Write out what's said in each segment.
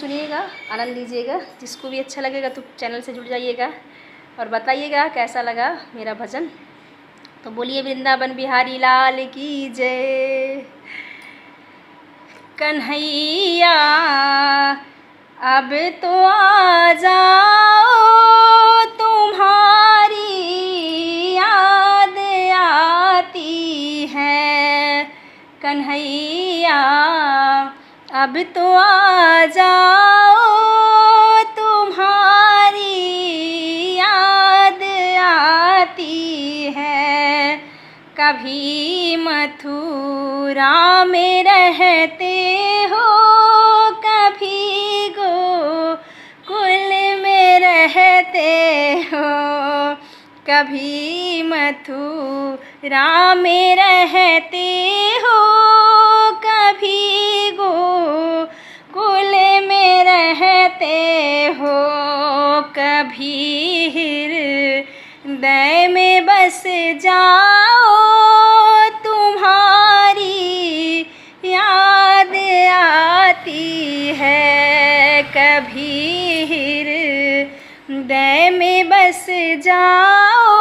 सुनिएगा, आनंद लीजिएगा। जिसको भी अच्छा लगेगा तो चैनल से जुड़ जाइएगा और बताइएगा कैसा लगा मेरा भजन। तो बोलिए वृंदावन बिहारी लाल की जय। कन्हैया अब तो आ जाओ, तुम्हारी याद आती है। कन्हैया अब तो आ जाओ, तुम्हारी याद आती है। कभी मथुरा में रहते हो, कभी गोकुल में रहते हो। कभी मथुरा में रहते हो, कभी गोकुल में रहते हो। कभी हृदय में बस जाओ, तुम्हारी याद आती है। कभी हृदय में बस जाओ,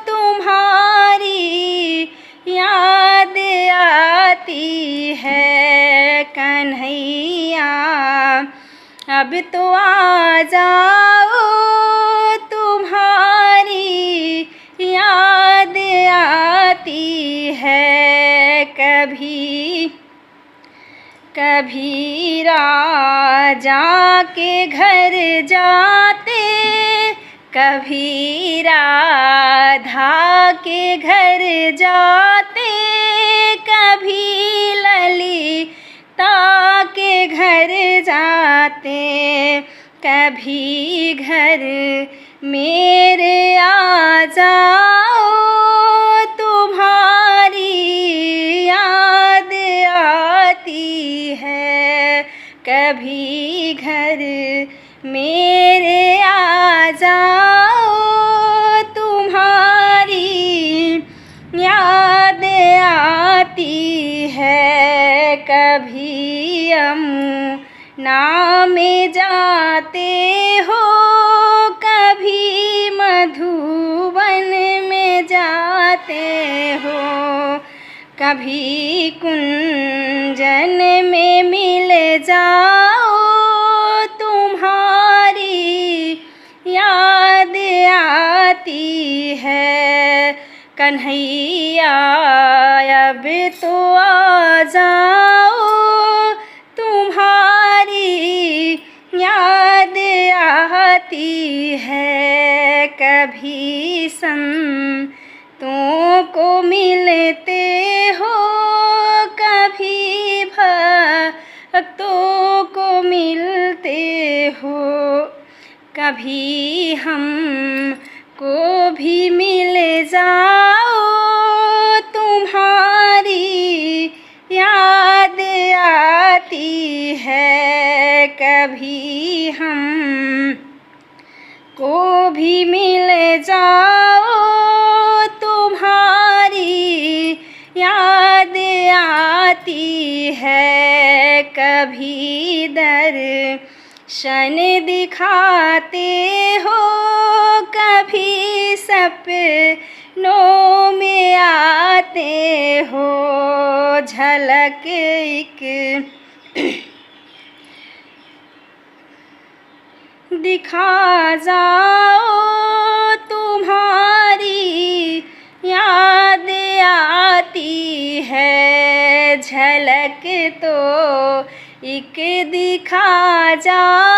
तुम्हारी याद आती है। कन्हैया अब तो आ जाओ, तुम्हारी याद आती है। कभी राजा के घर जाते, कभी राधा के घर जाते, कभी ललिता के घर जाते। कभी घर मेरे आ जाओ, तुम्हारी याद आती है। कभी घर मेरे आ जाओ, तुम्हारी याद आती है। कभी यमुना में जाते हो, कभी मधुबन में जाते हो। कभी कुंजन में मिल जाओ, तुम्हारी याद आती है। कन्हैया अब तो आ जाओ, तुम्हारी याद आती है। कभी संतों को मिलते हो, कभी भक्तों को मिलते हो। कभी हम को भी मिल जाओ, तुम्हारी याद आती है। कभी हम को भी मिल जाओ, तुम्हारी याद आती है। कभी दर्शन दिखाते हो, कभी सपनों में आते हो। झलक एक दिखा जाओ, तुम्हारी याद आती है। झलक तो एक दिखा जाओ,